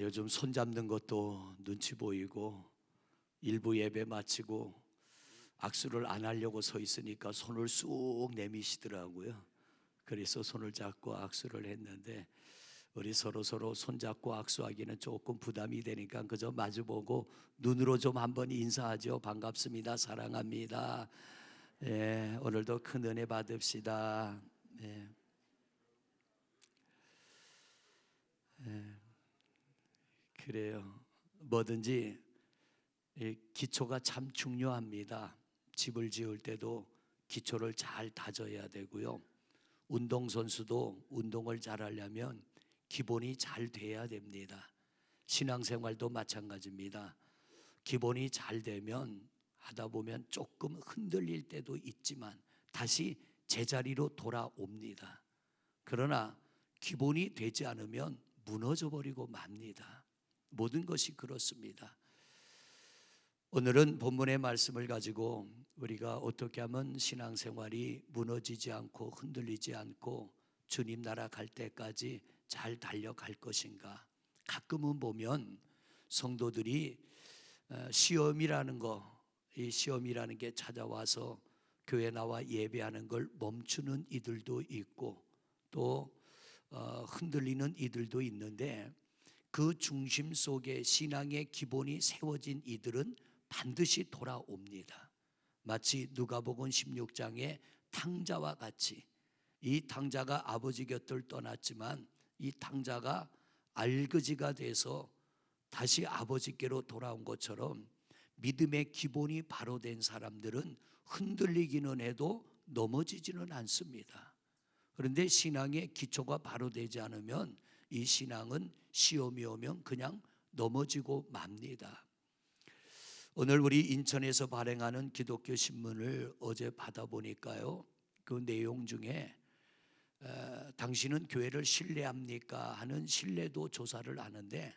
요즘 손 잡는 것도 눈치 보이고 일부 예배 마치고 악수를 안 하려고 서 있으니까 손을 쑥 내미시더라고요. 그래서 손을 잡고 악수를 했는데 우리 서로 손 잡고 악수하기는 조금 부담이 되니까 그저 마주보고 눈으로 좀 한번 인사하죠. 반갑습니다. 사랑합니다. 예, 오늘도 큰 은혜 받읍시다. 예. 그래요. 뭐든지 기초가 참 중요합니다. 집을 지을 때도 기초를 잘 다져야 되고요. 운동선수도 운동을 잘하려면 기본이 잘 돼야 됩니다. 신앙생활도 마찬가지입니다. 기본이 잘 되면 하다 보면 조금 흔들릴 때도 있지만 다시 제자리로 돌아옵니다. 그러나 기본이 되지 않으면 무너져 버리고 맙니다. 모든 것이 그렇습니다. 오늘은 본문의 말씀을 가지고 우리가 어떻게 하면 신앙생활이 무너지지 않고 흔들리지 않고 주님 나라 갈 때까지 잘 달려갈 것인가. 가끔은 보면 성도들이 시험이라는 이 시험이라는 게 찾아와서 교회 나와 예배하는 걸 멈추는 이들도 있고 또 흔들리는 이들도 있는데 그 중심 속에 신앙의 기본이 세워진 이들은 반드시 돌아옵니다. 마치 누가복음 16장의 탕자와 같이 이 탕자가 아버지 곁을 떠났지만 이 탕자가 알그지가 돼서 다시 아버지께로 돌아온 것처럼 믿음의 기본이 바로 된 사람들은 흔들리기는 해도 넘어지지는 않습니다. 그런데 신앙의 기초가 바로 되지 않으면 이 신앙은 시험이 오면 그냥 넘어지고 맙니다. 오늘 우리 인천에서 발행하는 기독교 신문을 어제 받아보니까요, 그 내용 중에 당신은 교회를 신뢰합니까? 하는 신뢰도 조사를 하는데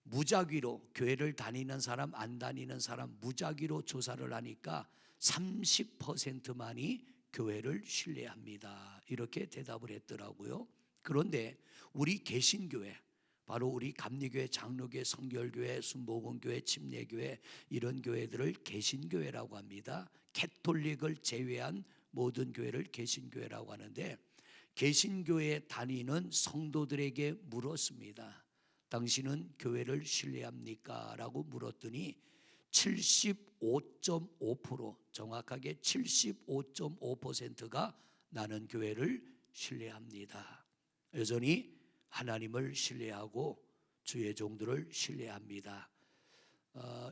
무작위로 교회를 다니는 사람 안 다니는 사람 무작위로 조사를 하니까 30%만이 교회를 신뢰합니다. 이렇게 대답을 했더라고요. 그런데 우리 개신교회, 바로 우리 감리교회, 장로교회, 성결교회, 순복음교회, 침례교회 이런 교회들을 개신교회라고 합니다. 캐톨릭을 제외한 모든 교회를 개신교회라고 하는데 개신교회에 다니는 성도들에게 물었습니다. 당신은 교회를 신뢰합니까? 라고 물었더니 75.5%, 정확하게 75.5%가 나는 교회를 신뢰합니다. 여전히 하나님을 신뢰하고 주의 종들을 신뢰합니다.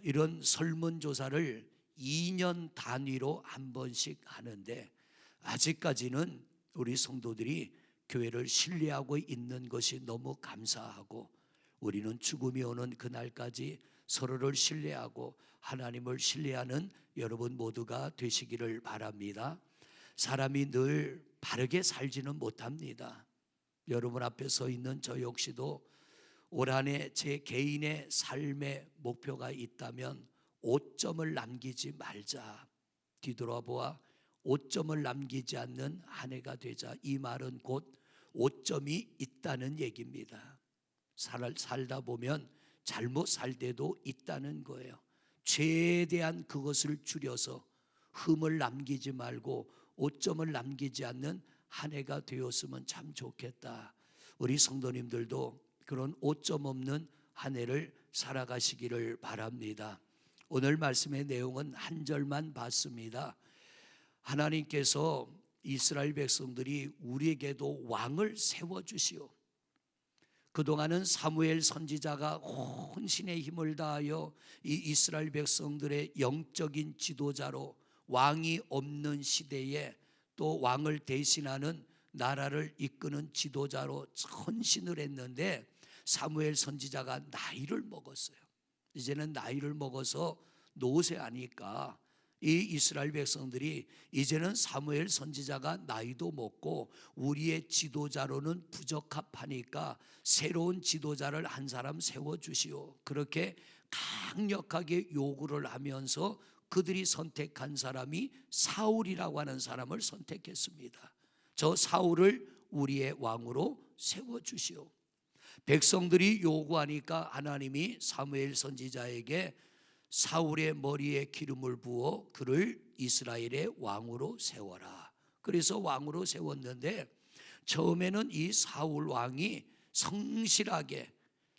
이런 설문조사를 2년 단위로 한 번씩 하는데 아직까지는 우리 성도들이 교회를 신뢰하고 있는 것이 너무 감사하고 우리는 죽음이 오는 그날까지 서로를 신뢰하고 하나님을 신뢰하는 여러분 모두가 되시기를 바랍니다. 사람이 늘 바르게 살지는 못합니다. 여러분 앞에 서 있는 저 역시도 올 한 해 제 개인의 삶의 목표가 있다면 5점을 남기지 말자. 뒤돌아보아 5점을 남기지 않는 한 해가 되자. 이 말은 곧 5점이 있다는 얘기입니다. 살다 보면 잘못 살 때도 있다는 거예요. 최대한 그것을 줄여서 흠을 남기지 말고 5점을 남기지 않는 한 해가 되었으면 참 좋겠다. 우리 성도님들도 그런 5점 없는 한 해를 살아가시기를 바랍니다. 오늘 말씀의 내용은 한 절만 봤습니다. 하나님께서 이스라엘 백성들이 우리에게도 왕을 세워주시오. 그동안은 사무엘 선지자가 혼신의 힘을 다하여 이 이스라엘 백성들의 영적인 지도자로 왕이 없는 시대에 또 왕을 대신하는 나라를 이끄는 지도자로 헌신을 했는데 사무엘 선지자가 나이를 먹었어요. 이제는 나이를 먹어서 노쇠하니까 이 이스라엘 백성들이 이제는 사무엘 선지자가 나이도 먹고 우리의 지도자로는 부적합하니까 새로운 지도자를 한 사람 세워주시오. 그렇게 강력하게 요구를 하면서 그들이 선택한 사람이 사울이라고 하는 사람을 선택했습니다. 저 사울을 우리의 왕으로 세워주시오. 백성들이 요구하니까 하나님이 사무엘 선지자에게 사울의 머리에 기름을 부어 그를 이스라엘의 왕으로 세워라. 그래서 왕으로 세웠는데 처음에는 이 사울 왕이 성실하게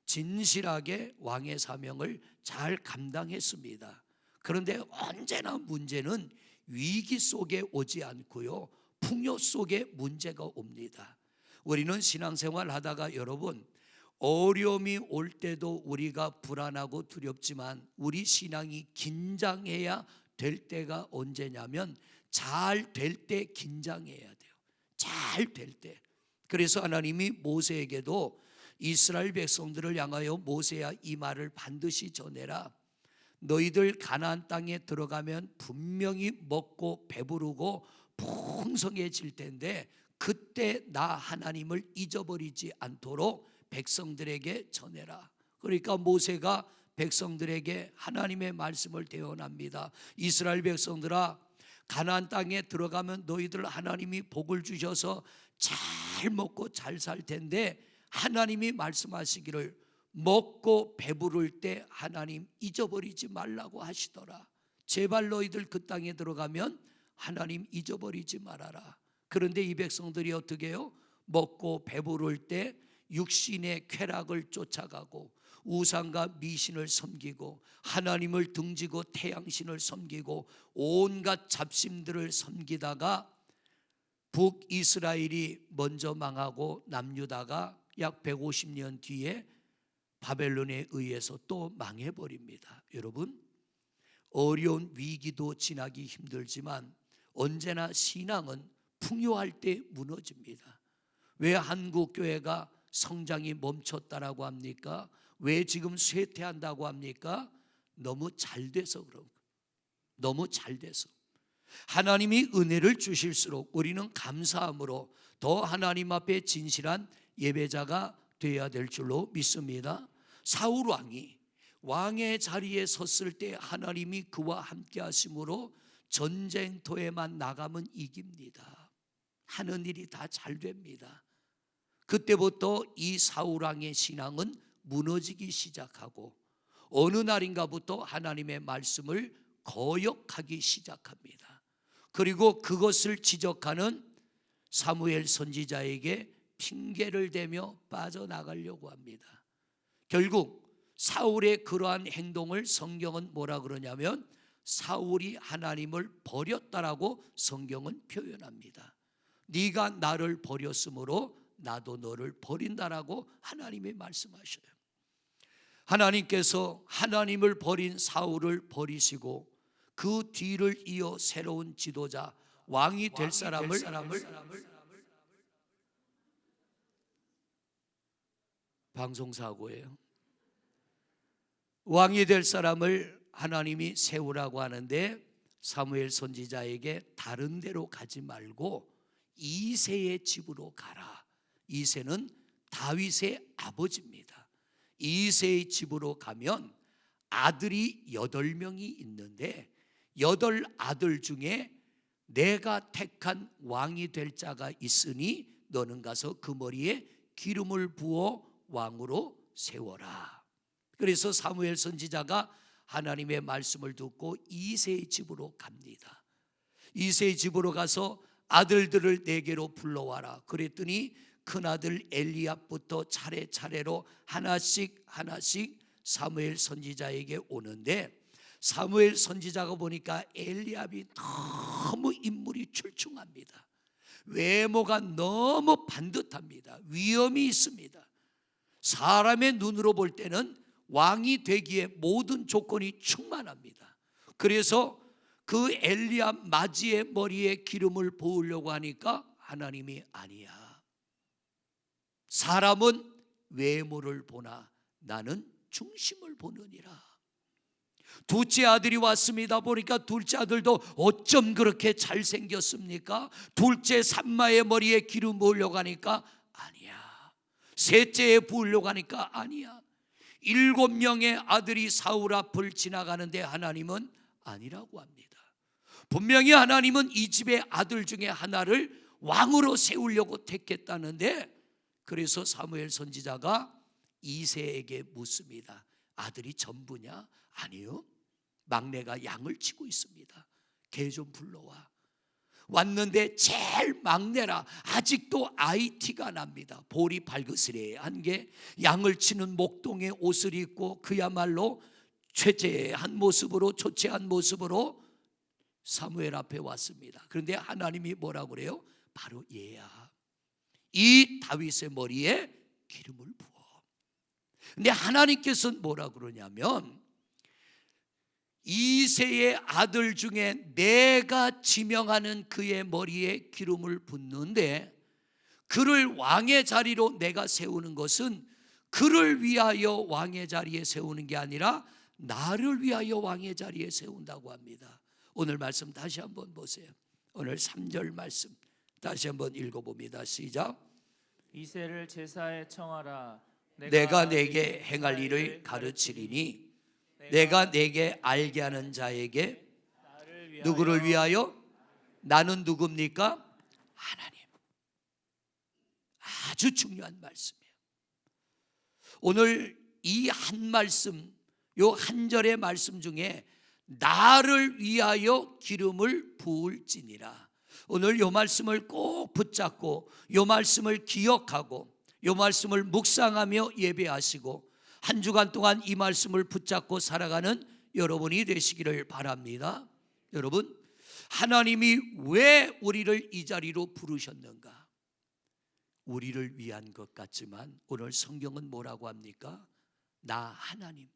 진실하게 왕의 사명을 잘 감당했습니다. 그런데 언제나 문제는 위기 속에 오지 않고요, 풍요 속에 문제가 옵니다. 우리는 신앙생활 하다가 여러분, 어려움이 올 때도 우리가 불안하고 두렵지만 우리 신앙이 긴장해야 될 때가 언제냐면 잘 될 때 긴장해야 돼요. 잘 될 때. 그래서 하나님이 모세에게도 이스라엘 백성들을 향하여 모세야 이 말을 반드시 전해라. 너희들 가나안 땅에 들어가면 분명히 먹고 배부르고 풍성해질 텐데 그때 나 하나님을 잊어버리지 않도록 백성들에게 전해라. 그러니까 모세가 백성들에게 하나님의 말씀을 대언합니다. 이스라엘 백성들아, 가나안 땅에 들어가면 너희들 하나님이 복을 주셔서 잘 먹고 잘 살 텐데 하나님이 말씀하시기를 먹고 배부를 때 하나님 잊어버리지 말라고 하시더라. 제발 너희들 그 땅에 들어가면 하나님 잊어버리지 말아라. 그런데 이 백성들이 어떻게 해요? 먹고 배부를 때 육신의 쾌락을 쫓아가고 우상과 미신을 섬기고 하나님을 등지고 태양신을 섬기고 온갖 잡신들을 섬기다가 북이스라엘이 먼저 망하고 남유다가 약 150년 뒤에 바벨론에 의해서 또 망해버립니다. 여러분, 어려운 위기도 지나기 힘들지만 언제나 신앙은 풍요할 때 무너집니다. 왜 한국교회가 성장이 멈췄다라고 합니까? 왜 지금 쇠퇴한다고 합니까? 너무 잘 돼서 그런 거예요. 너무 잘 돼서. 하나님이 은혜를 주실수록 우리는 감사함으로 더 하나님 앞에 진실한 예배자가 되어야 될 줄로 믿습니다. 사울 왕이 왕의 자리에 섰을 때 하나님이 그와 함께 하심으로 전쟁터에만 나가면 이깁니다. 하는 일이 다 잘 됩니다. 그때부터 이 사울 왕의 신앙은 무너지기 시작하고 어느 날인가부터 하나님의 말씀을 거역하기 시작합니다. 그리고 그것을 지적하는 사무엘 선지자에게 핑계를 대며 빠져나가려고 합니다. 결국 사울의 그러한 행동을 성경은 뭐라 그러냐면 사울이 하나님을 버렸다라고 성경은 표현합니다. 네가 나를 버렸으므로 나도 너를 버린다라고 하나님이 말씀하셔요. 하나님께서 하나님을 버린 사울을 버리시고 그 뒤를 이어 새로운 지도자 왕이 될 사람을 방송사고예요. 왕이 될 사람을 하나님이 세우라고 하는데 사무엘 선지자에게 다른 데로 가지 말고 이새의 집으로 가라. 이새는 다윗의 아버지입니다. 이새의 집으로 가면 아들이 8명이 있는데 8아들 중에 내가 택한 왕이 될 자가 있으니 너는 가서 그 머리에 기름을 부어 왕으로 세워라. 그래서 사무엘 선지자가 하나님의 말씀을 듣고 이새의 집으로 갑니다. 이새의 집으로 가서 아들들을 내게로 불러와라. 그랬더니 큰아들 엘리압부터 차례차례로 하나씩 사무엘 선지자에게 오는데 사무엘 선지자가 보니까 엘리압이 너무 인물이 출중합니다. 외모가 너무 반듯합니다. 위엄이 있습니다. 사람의 눈으로 볼 때는 왕이 되기에 모든 조건이 충만합니다. 그래서 그 엘리압 맞이의 머리에 기름을 부으려고 하니까 하나님이 아니야. 사람은 외모를 보나 나는 중심을 보느니라. 둘째 아들이 왔습니다. 보니까 둘째 아들도 어쩜 그렇게 잘생겼습니까? 둘째 산마의 머리에 기름 부으려고 하니까 아니야. 셋째에 부으려고 하니까 아니야. 7명의 아들이 사울 앞을 지나가는데 하나님은 아니라고 합니다. 분명히 하나님은 이 집의 아들 중에 하나를 왕으로 세우려고 택했다는데, 그래서 사무엘 선지자가 이새에게 묻습니다. 아들이 전부냐? 아니요. 막내가 양을 치고 있습니다. 개 좀 불러와. 왔는데 제일 막내라 아직도 아이티가 납니다. 볼이 발그스레한 게 양을 치는 목동의 옷을 입고 그야말로 초췌한 모습으로 사무엘 앞에 왔습니다. 그런데 하나님이 뭐라고 그래요? 바로 얘야. 이 다윗의 머리에 기름을 부어. 근데 하나님께서는 뭐라고 그러냐면 이새의 아들 중에 내가 지명하는 그의 머리에 기름을 붓는데 그를 왕의 자리로 내가 세우는 것은 그를 위하여 왕의 자리에 세우는 게 아니라 나를 위하여 왕의 자리에 세운다고 합니다. 오늘 말씀 다시 한번 보세요. 오늘 3절 말씀 다시 한번 읽어봅니다. 시작. 이새를 제사에 청하라. 내가 내게 행할 일을 가르치리니 내가 내게 알게 하는 자에게 누구를 위하여? 나는 누굽니까? 하나님. 아주 중요한 말씀이에요. 오늘 이 한 말씀, 요 한 절의 말씀 중에 나를 위하여 기름을 부을지니라. 오늘 요 말씀을 꼭 붙잡고 요 말씀을 기억하고 요 말씀을 묵상하며 예배하시고 한 주간 동안 이 말씀을 붙잡고 살아가는 여러분이 되시기를 바랍니다. 여러분, 하나님이 왜 우리를 이 자리로 부르셨는가? 우리를 위한 것 같지만 오늘 성경은 뭐라고 합니까? 나 하나님.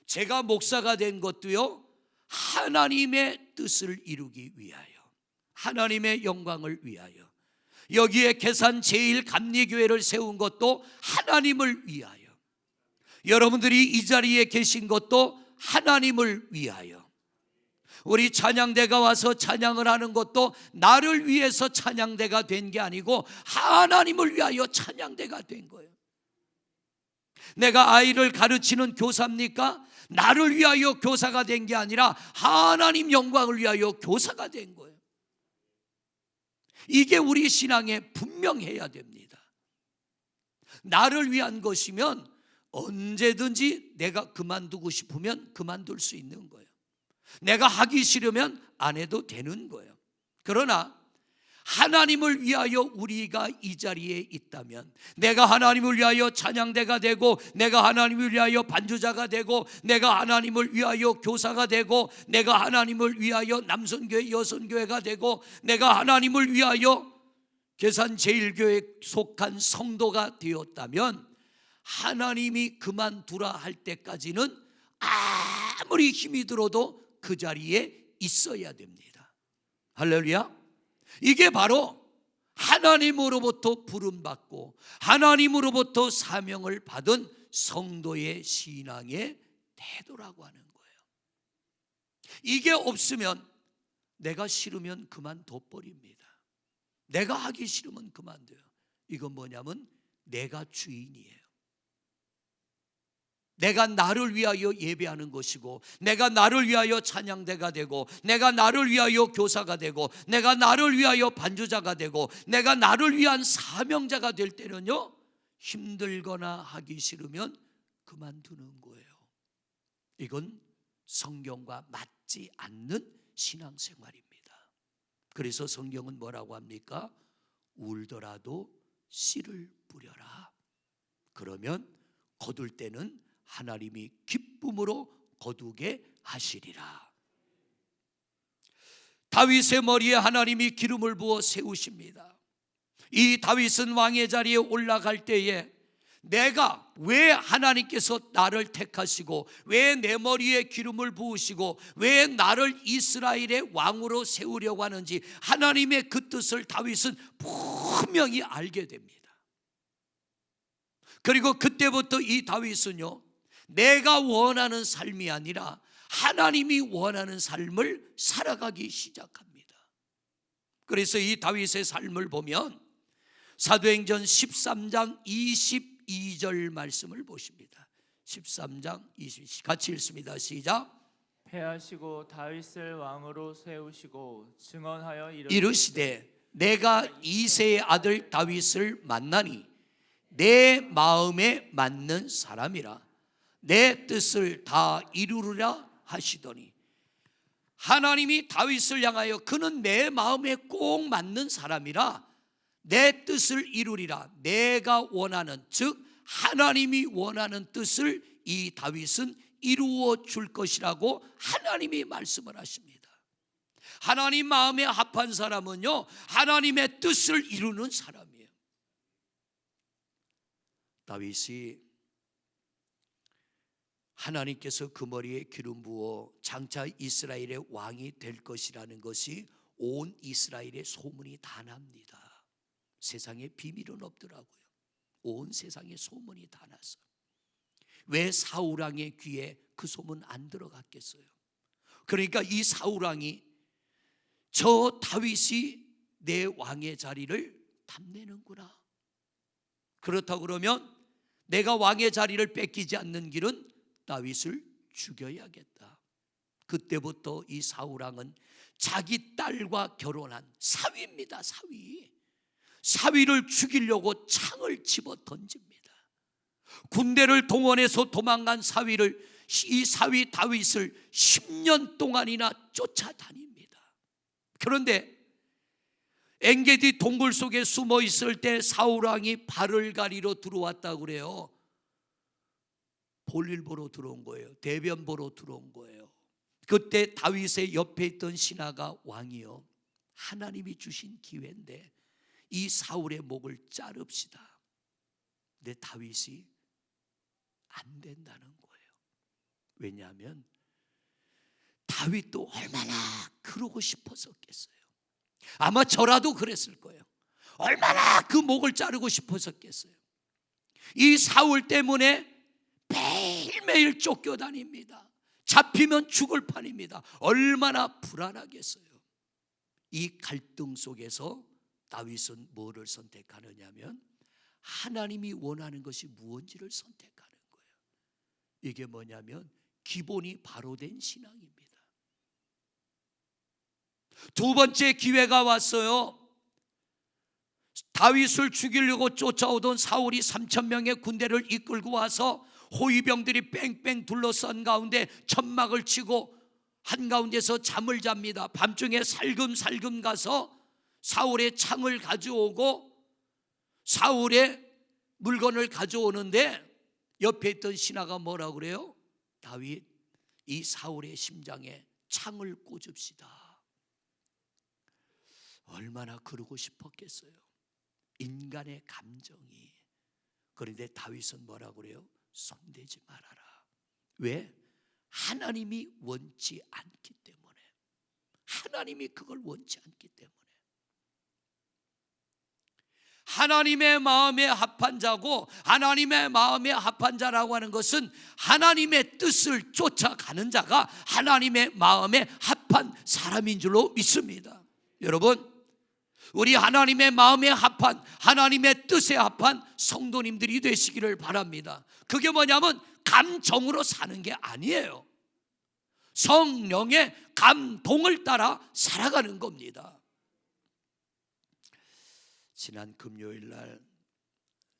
제가 목사가 된 것도요, 하나님의 뜻을 이루기 위하여, 하나님의 영광을 위하여, 여기에 계산 제1감리교회를 세운 것도 하나님을 위하여, 여러분들이 이 자리에 계신 것도 하나님을 위하여, 우리 찬양대가 와서 찬양을 하는 것도 나를 위해서 찬양대가 된 게 아니고 하나님을 위하여 찬양대가 된 거예요. 내가 아이를 가르치는 교사입니까? 나를 위하여 교사가 된 게 아니라 하나님 영광을 위하여 교사가 된 거예요. 이게 우리 신앙에 분명해야 됩니다. 나를 위한 것이면 언제든지 내가 그만두고 싶으면 그만둘 수 있는 거예요. 내가 하기 싫으면 안 해도 되는 거예요. 그러나 하나님을 위하여 우리가 이 자리에 있다면, 내가 하나님을 위하여 찬양대가 되고, 내가 하나님을 위하여 반주자가 되고, 내가 하나님을 위하여 교사가 되고, 내가 하나님을 위하여 남선교회 여선교회가 되고, 내가 하나님을 위하여 계산 제1교회에 속한 성도가 되었다면 하나님이 그만두라 할 때까지는 아무리 힘이 들어도 그 자리에 있어야 됩니다. 할렐루야. 이게 바로 하나님으로부터 부름받고 하나님으로부터 사명을 받은 성도의 신앙의 태도라고 하는 거예요. 이게 없으면 내가 싫으면 그만둬버립니다. 내가 하기 싫으면 그만둬요. 이건 뭐냐면 내가 주인이에요. 내가 나를 위하여 예배하는 것이고, 내가 나를 위하여 찬양대가 되고, 내가 나를 위하여 교사가 되고, 내가 나를 위하여 반주자가 되고, 내가 나를 위한 사명자가 될 때는요, 힘들거나 하기 싫으면 그만두는 거예요. 이건 성경과 맞지 않는 신앙생활입니다. 그래서 성경은 뭐라고 합니까? 울더라도 씨를 뿌려라. 그러면 거둘 때는 하나님이 기쁨으로 거두게 하시리라. 다윗의 머리에 하나님이 기름을 부어 세우십니다. 이 다윗은 왕의 자리에 올라갈 때에 내가 왜 하나님께서 나를 택하시고 왜 내 머리에 기름을 부으시고 왜 나를 이스라엘의 왕으로 세우려고 하는지 하나님의 그 뜻을 다윗은 분명히 알게 됩니다. 그리고 그때부터 이 다윗은요, 내가 원하는 삶이 아니라 하나님이 원하는 삶을 살아가기 시작합니다. 그래서 이 다윗의 삶을 보면 사도행전 13장 22절 말씀을 보십니다. 13장 22절 같이 읽습니다. 시작. 패하시고 다윗을 왕으로 세우시고 증언하여 이르시되 내가 이새의 아들 다윗을 만나니 내 마음에 맞는 사람이라 내 뜻을 다 이루리라 하시더니, 하나님이 다윗을 향하여 그는 내 마음에 꼭 맞는 사람이라 내 뜻을 이루리라, 내가 원하는, 즉 하나님이 원하는 뜻을 이 다윗은 이루어 줄 것이라고 하나님이 말씀을 하십니다. 하나님 마음에 합한 사람은요, 하나님의 뜻을 이루는 사람이에요. 다윗이 하나님께서 그 머리에 기름 부어 장차 이스라엘의 왕이 될 것이라는 것이 온 이스라엘의 소문이 다 납니다. 세상에 비밀은 없더라고요. 온 세상에 소문이 다 났어요. 왜 사울 왕의 귀에 그 소문 안 들어갔겠어요? 그러니까 이 사울 왕이 저 다윗이 내 왕의 자리를 탐내는구나, 그렇다고 그러면 내가 왕의 자리를 뺏기지 않는 길은 다윗을 죽여야겠다. 그때부터 이 사울 왕은 자기 딸과 결혼한 사위입니다. 사위를 죽이려고 창을 집어 던집니다. 군대를 동원해서 도망간 이 사위 다윗을 10년 동안이나 쫓아다닙니다. 그런데 엔게디 동굴 속에 숨어 있을 때 사울 왕이 발을 가리러 들어왔다고 그래요. 볼일 보러 들어온 거예요. 대변 보러 들어온 거예요. 그때 다윗의 옆에 있던 신하가, 왕이요, 하나님이 주신 기회인데 이 사울의 목을 자릅시다. 근데 다윗이 안 된다는 거예요. 왜냐하면 다윗도 얼마나 그러고 싶었었겠어요. 아마 저라도 그랬을 거예요. 얼마나 그 목을 자르고 싶었었겠어요. 이 사울 때문에 매일매일 쫓겨다닙니다. 잡히면 죽을 판입니다. 얼마나 불안하겠어요. 이 갈등 속에서 다윗은 뭐를 선택하느냐면 하나님이 원하는 것이 무엇인지를 선택하는 거예요. 이게 뭐냐면 기본이 바로 된 신앙입니다. 두 번째 기회가 왔어요. 다윗을 죽이려고 쫓아오던 사울이 3,000명의 군대를 이끌고 와서 호위병들이 뺑뺑 둘러싼 가운데 천막을 치고 한가운데서 잠을 잡니다. 밤중에 살금살금 가서 사울의 창을 가져오고 사울의 물건을 가져오는데 옆에 있던 신하가 뭐라고 그래요? 다윗, 이 사울의 심장에 창을 꽂읍시다. 얼마나 그러고 싶었겠어요. 인간의 감정이. 그런데 다윗은 뭐라고 그래요? 손대지 말아라. 왜? 하나님이 원치 않기 때문에. 하나님이 그걸 원치 않기 때문에. 하나님의 마음에 합한 자고, 하나님의 마음에 합한 자라고 하는 것은 하나님의 뜻을 쫓아가는 자가 하나님의 마음에 합한 사람인 줄로 믿습니다. 여러분, 우리 하나님의 마음에 합한, 하나님의 뜻에 합한 성도님들이 되시기를 바랍니다. 그게 뭐냐면 감정으로 사는 게 아니에요. 성령의 감동을 따라 살아가는 겁니다. 지난 금요일 날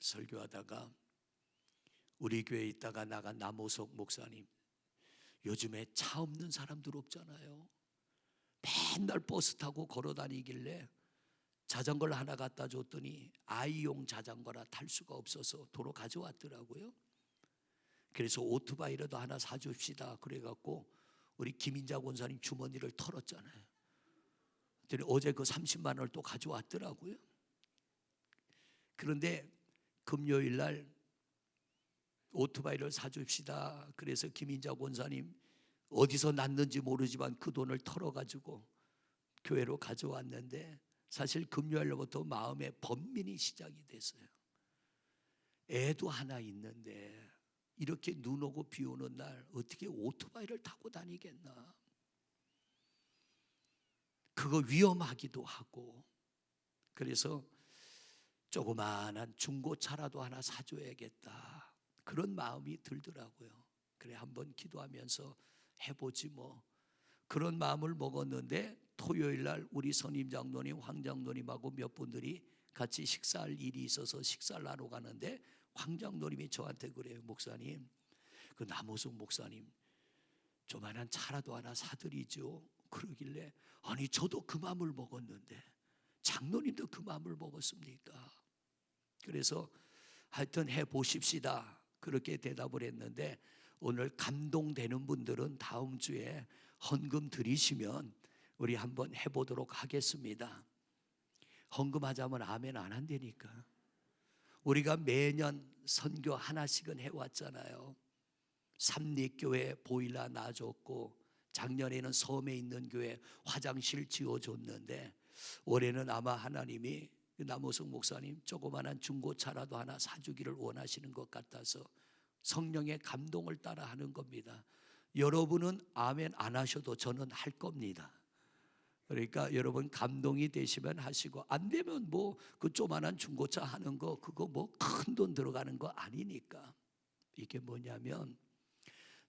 설교하다가 우리 교회에 있다가 나간 남호석 목사님, 요즘에 차 없는 사람들 없잖아요. 맨날 버스 타고 걸어 다니길래 자전거를 하나 갖다 줬더니 아이용 자전거라 탈 수가 없어서 도로 가져왔더라고요. 그래서 오토바이라도 하나 사줍시다 그래갖고 우리 김인자 권사님 주머니를 털었잖아요. 그랬더니 어제 그 30만 원을 또 가져왔더라고요. 그런데 금요일 날 오토바이를 사줍시다 그래서 김인자 권사님 어디서 났는지 모르지만 그 돈을 털어가지고 교회로 가져왔는데, 사실 금요일로부터 마음에 번민이 시작이 됐어요. 애도 하나 있는데 이렇게 눈 오고 비 오는 날 어떻게 오토바이를 타고 다니겠나. 그거 위험하기도 하고. 그래서 조그마한 중고차라도 하나 사줘야겠다, 그런 마음이 들더라고요. 그래 한번 기도하면서 해보지 뭐, 그런 마음을 먹었는데 토요일 날 우리 선임 장로님, 황 장로님하고 몇 분들이 같이 식사할 일이 있어서 식사를 하러 가는데 황장로님이 저한테 그래요. 목사님, 그 남호숙 목사님 조만한 차라도 하나 사드리죠. 그러길래 아니 저도 그 마음을 먹었는데 장로님도 그 마음을 먹었습니까? 그래서 하여튼 해보십시다 그렇게 대답을 했는데, 오늘 감동되는 분들은 다음 주에 헌금 드리시면 우리 한번 해보도록 하겠습니다. 헌금하자면 아멘 안 한다니까. 우리가 매년 선교 하나씩은 해왔잖아요. 삼립교회 보일러 놔줬고, 작년에는 섬에 있는 교회 화장실 지어줬는데, 올해는 아마 하나님이 남호숙 목사님 조그만한 중고차라도 하나 사주기를 원하시는 것 같아서 성령의 감동을 따라 하는 겁니다. 여러분은 아멘 안 하셔도 저는 할 겁니다. 그러니까 여러분 감동이 되시면 하시고, 안 되면 뭐 그 조그만한 중고차 하는 거 그거 뭐 큰 돈 들어가는 거 아니니까. 이게 뭐냐면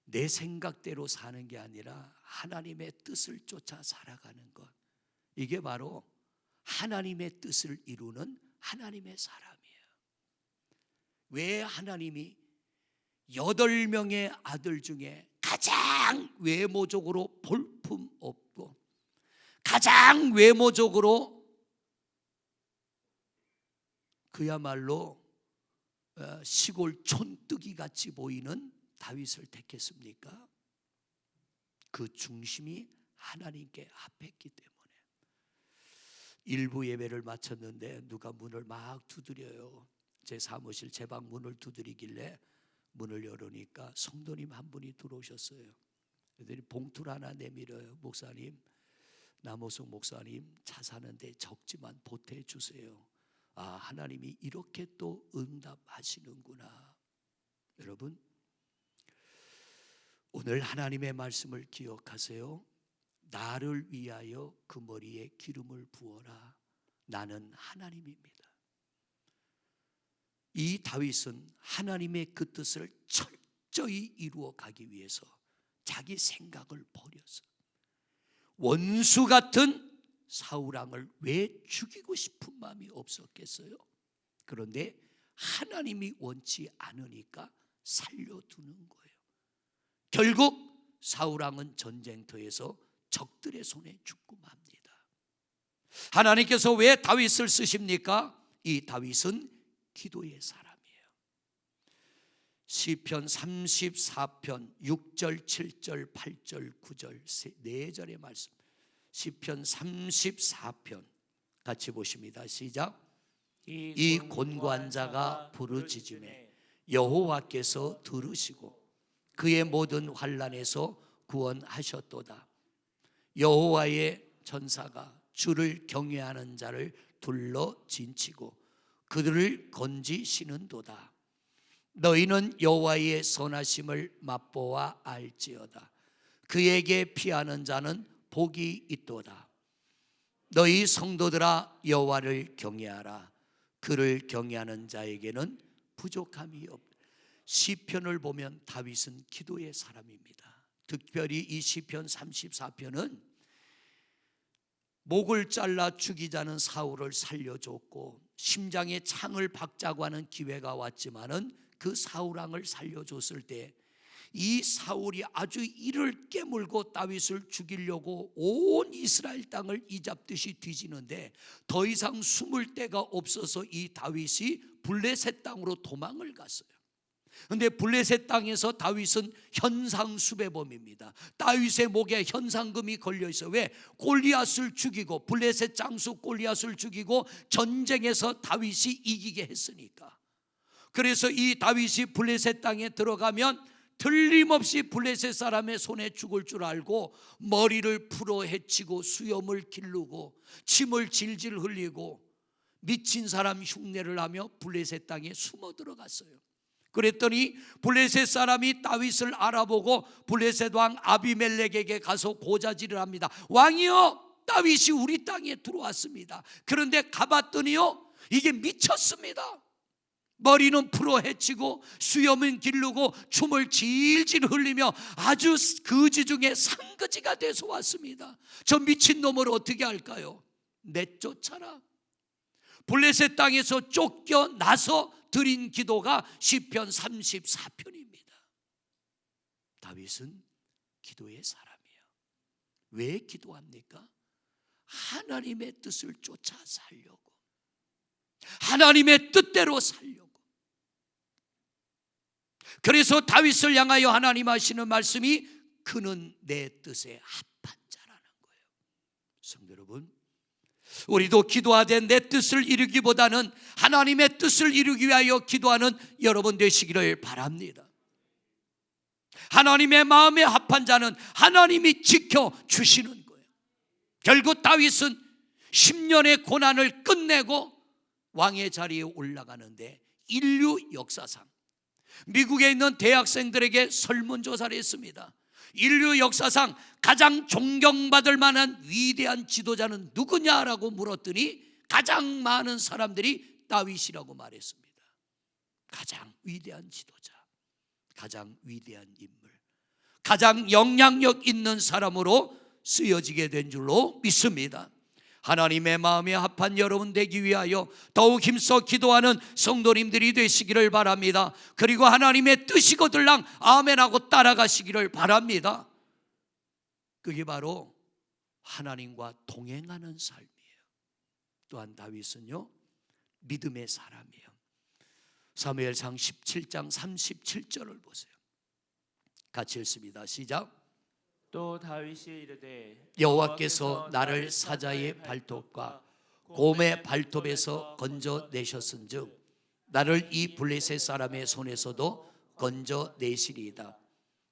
내 생각대로 사는 게 아니라 하나님의 뜻을 쫓아 살아가는 것, 이게 바로 하나님의 뜻을 이루는 하나님의 사람이에요. 왜 하나님이 8명의 아들 중에 가장 외모적으로 볼품 없고 가장 외모적으로 그야말로 시골 촌뜨기 같이 보이는 다윗을 택했습니까? 그 중심이 하나님께 합했기 때문에. 일부 예배를 마쳤는데 누가 문을 막 두드려요. 제 사무실 제 방 문을 두드리길래 문을 열으니까 성도님 한 분이 들어오셨어요. 그랬더니 봉투를 하나 내밀어요. 목사님, 남호숙 목사님 차 사는데 적지만 보태 주세요. 아, 하나님이 이렇게 또 응답하시는구나. 여러분, 오늘 하나님의 말씀을 기억하세요. 나를 위하여 그 머리에 기름을 부어라. 나는 하나님입니다. 이 다윗은 하나님의 그 뜻을 철저히 이루어 가기 위해서 자기 생각을 버려서 원수 같은 사울 왕을 왜 죽이고 싶은 마음이 없었겠어요? 그런데 하나님이 원치 않으니까 살려두는 거예요. 결국 사울 왕은 전쟁터에서 적들의 손에 죽고 맙니다. 하나님께서 왜 다윗을 쓰십니까? 이 다윗은 기도의 사람이에요. 시편 34편 6절 7절 8절 9절 4절의 말씀. 시편 34편 같이 보십니다. 시작. 이 곤고한 자가 부르짖음에 여호와께서 들으시고 그의 모든 환난에서 구원하셨도다. 여호와의 전사가 주를 경외하는 자를 둘러 진치고 그들을 건지시는도다. 너희는 여호와의 선하심을 맛보아 알지어다. 그에게 피하는 자는 복이 있도다. 너희 성도들아 여호와를 경외하라. 그를 경외하는 자에게는 부족함이 없다. 시편을 보면 다윗은 기도의 사람입니다. 특별히 이 시편 34편은 목을 잘라 죽이자는 사울을 살려줬고 심장에 창을 박자고 하는 기회가 왔지만은 그 사울 왕을 살려줬을 때 이 사울이 아주 이를 깨물고 다윗을 죽이려고 온 이스라엘 땅을 이잡듯이 뒤지는데 더 이상 숨을 데가 없어서 이 다윗이 블레셋 땅으로 도망을 갔어요. 그런데 블레셋 땅에서 다윗은 현상수배범입니다. 다윗의 목에 현상금이 걸려 있어요. 왜? 골리앗을 죽이고 블레셋 장수 골리앗을 죽이고 전쟁에서 다윗이 이기게 했으니까. 그래서 이 다윗이 블레셋 땅에 들어가면 틀림없이 블레셋 사람의 손에 죽을 줄 알고 머리를 풀어 헤치고 수염을 기르고 침을 질질 흘리고 미친 사람 흉내를 하며 블레셋 땅에 숨어 들어갔어요. 그랬더니 블레셋 사람이 다윗을 알아보고 블레셋 왕 아비멜렉에게 가서 고자질을 합니다. 왕이여, 다윗이 우리 땅에 들어왔습니다. 그런데 가봤더니요, 이게 미쳤습니다. 머리는 풀어 헤치고 수염은 기르고 춤을 질질 흘리며 아주 거지 중에 상거지가 돼서 왔습니다. 저 미친놈을 어떻게 할까요? 내쫓아라. 블레셋 땅에서 쫓겨나서 드린 기도가 시편 34편입니다. 다윗은 기도의 사람이에요. 왜 기도합니까? 하나님의 뜻을 쫓아 살려고, 하나님의 뜻대로 살려고. 그래서 다윗을 향하여 하나님 하시는 말씀이 그는 내 뜻에 합한 자라는 거예요. 성도 여러분, 우리도 기도하되 내 뜻을 이루기보다는 하나님의 뜻을 이루기 위하여 기도하는 여러분 되시기를 바랍니다. 하나님의 마음에 합한 자는 하나님이 지켜주시는 거예요. 결국 다윗은 10년의 고난을 끝내고 왕의 자리에 올라가는데 인류 역사상 미국에 있는 대학생들에게 설문조사를 했습니다. 인류 역사상 가장 존경받을 만한 위대한 지도자는 누구냐라고 물었더니 가장 많은 사람들이 다윗이라고 말했습니다. 가장 위대한 지도자, 가장 위대한 인물, 가장 영향력 있는 사람으로 쓰여지게 된 줄로 믿습니다. 하나님의 마음에 합한 여러분 되기 위하여 더욱 힘써 기도하는 성도님들이 되시기를 바랍니다. 그리고 하나님의 뜻이거들랑 아멘하고 따라가시기를 바랍니다. 그게 바로 하나님과 동행하는 삶이에요. 또한 다윗은요, 믿음의 사람이에요. 사무엘상 17장 37절을 보세요. 같이 읽습니다. 시작. 또 다윗이 이르되 여호와께서 나를 사자의 발톱과 곰의 발톱에서 건져내셨은즉 나를 이 블레셋 사람의 손에서도 건져내시리이다.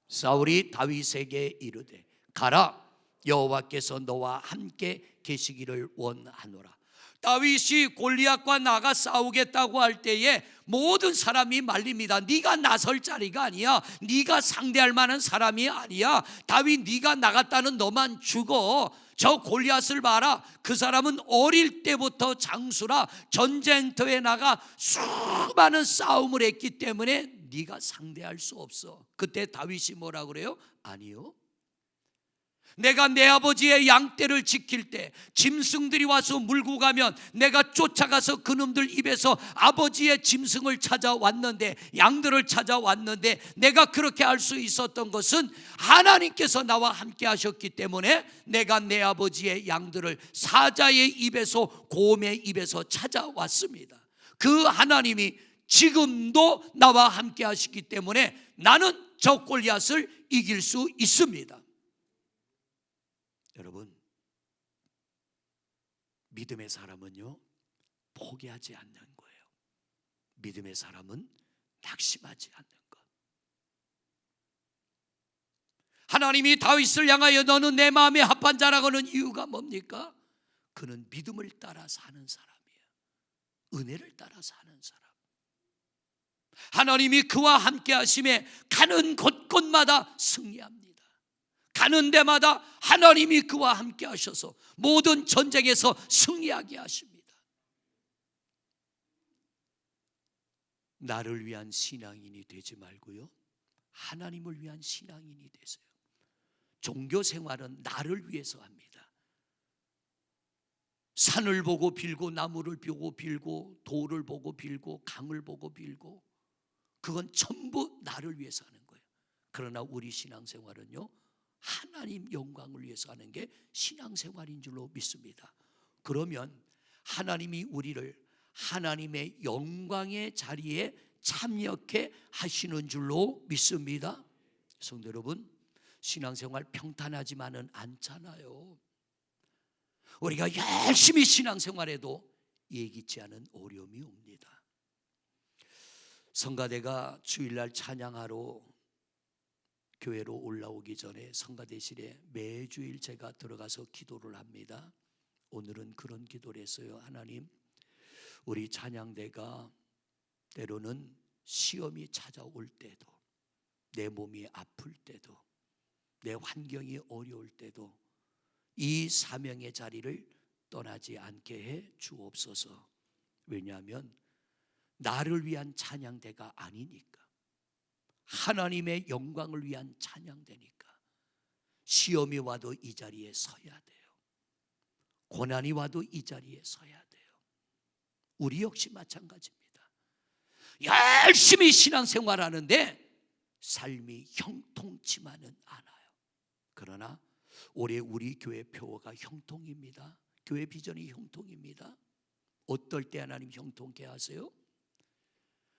사울이 다윗에게 이르되 가라, 여호와께서 너와 함께 계시기를 원하노라. 다윗이 골리앗과 나가 싸우겠다고 할 때에 모든 사람이 말립니다. 네가 나설 자리가 아니야. 네가 상대할 만한 사람이 아니야. 다윗, 네가 나갔다는 너만 죽어. 저 골리앗을 봐라. 그 사람은 어릴 때부터 장수라 전쟁터에 나가 수많은 싸움을 했기 때문에 네가 상대할 수 없어. 그때 다윗이 뭐라 그래요? 아니요, 내가 내 아버지의 양떼를 지킬 때 짐승들이 와서 물고 가면 내가 쫓아가서 그놈들 입에서 아버지의 짐승을 찾아왔는데, 양들을 찾아왔는데, 내가 그렇게 할 수 있었던 것은 하나님께서 나와 함께 하셨기 때문에 내가 내 아버지의 양들을 사자의 입에서 곰의 입에서 찾아왔습니다. 그 하나님이 지금도 나와 함께 하시기 때문에 나는 저 골리앗을 이길 수 있습니다. 여러분, 믿음의 사람은요, 포기하지 않는 거예요. 믿음의 사람은 낙심하지 않는 것. 하나님이 다윗을 향하여 너는 내 마음에 합한 자라고는 이유가 뭡니까? 그는 믿음을 따라 사는 사람이에요. 은혜를 따라 사는 사람. 하나님이 그와 함께 하심에 가는 곳곳마다 승리합니다. 가는 데마다 하나님이 그와 함께 하셔서 모든 전쟁에서 승리하게 하십니다. 나를 위한 신앙인이 되지 말고요, 하나님을 위한 신앙인이 되세요. 종교 생활은 나를 위해서 합니다. 산을 보고 빌고, 나무를 보고 빌고, 돌을 보고 빌고, 강을 보고 빌고, 그건 전부 나를 위해서 하는 거예요. 그러나 우리 신앙생활은요, 하나님 영광을 위해서 하는 게 신앙생활인 줄로 믿습니다. 그러면 하나님이 우리를 하나님의 영광의 자리에 참여케 하시는 줄로 믿습니다. 성도 여러분, 신앙생활 평탄하지만은 않잖아요. 우리가 열심히 신앙생활해도 예기치 않은 어려움이 옵니다. 성가대가 주일날 찬양하러 교회로 올라오기 전에 성가대실에 매주일 제가 들어가서 기도를 합니다. 오늘은 그런 기도를 했어요. 하나님, 우리 찬양대가 때로는 시험이 찾아올 때도, 내 몸이 아플 때도, 내 환경이 어려울 때도 이 사명의 자리를 떠나지 않게 해 주옵소서. 왜냐하면 나를 위한 찬양대가 아니니까, 하나님의 영광을 위한 찬양대니까. 시험이 와도 이 자리에 서야 돼요. 고난이 와도 이 자리에 서야 돼요. 우리 역시 마찬가지입니다. 열심히 신앙생활하는데 삶이 형통치만은 않아요. 그러나 올해 우리 교회 표어가 형통입니다. 교회 비전이 형통입니다. 어떨 때 하나님 형통케 하세요?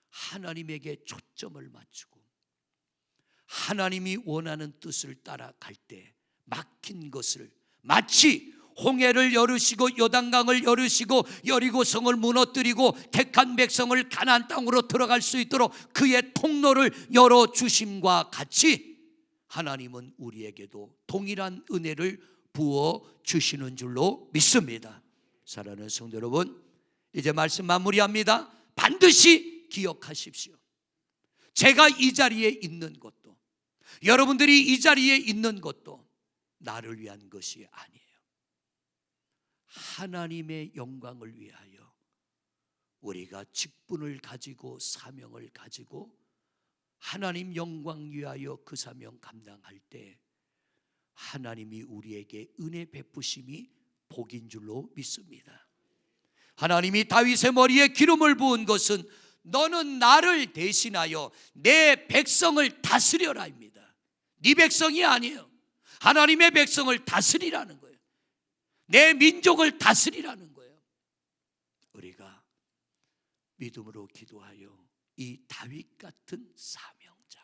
하나님에게 초점을 맞추고 하나님이 원하는 뜻을 따라갈 때 막힌 것을, 마치 홍해를 열으시고 요단강을 열으시고 여리고성을 무너뜨리고 택한 백성을 가나안 땅으로 들어갈 수 있도록 그의 통로를 열어주심과 같이 하나님은 우리에게도 동일한 은혜를 부어주시는 줄로 믿습니다. 사랑하는 성도 여러분, 이제 말씀 마무리합니다. 반드시 기억하십시오. 제가 이 자리에 있는 것도, 여러분들이 이 자리에 있는 것도 나를 위한 것이 아니에요. 하나님의 영광을 위하여 우리가 직분을 가지고 사명을 가지고 하나님 영광 위하여 그 사명 감당할 때 하나님이 우리에게 은혜 베푸심이 복인 줄로 믿습니다. 하나님이 다윗의 머리에 기름을 부은 것은 너는 나를 대신하여 내 백성을 다스려라입니다. 네 백성이 아니에요. 하나님의 백성을 다스리라는 거예요. 내 민족을 다스리라는 거예요. 우리가 믿음으로 기도하여 이 다윗 같은 사명자,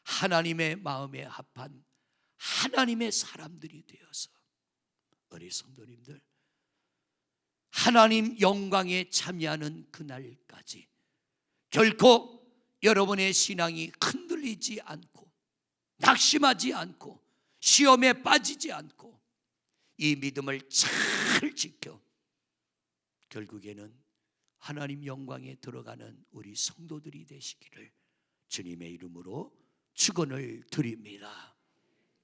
하나님의 마음에 합한 하나님의 사람들이 되어서 우리 성도님들 하나님 영광에 참여하는 그날까지 결코 여러분의 신앙이 흔들리지 않고 낙심하지 않고 시험에 빠지지 않고 이 믿음을 잘 지켜 결국에는 하나님 영광에 들어가는 우리 성도들이 되시기를 주님의 이름으로 축원을 드립니다.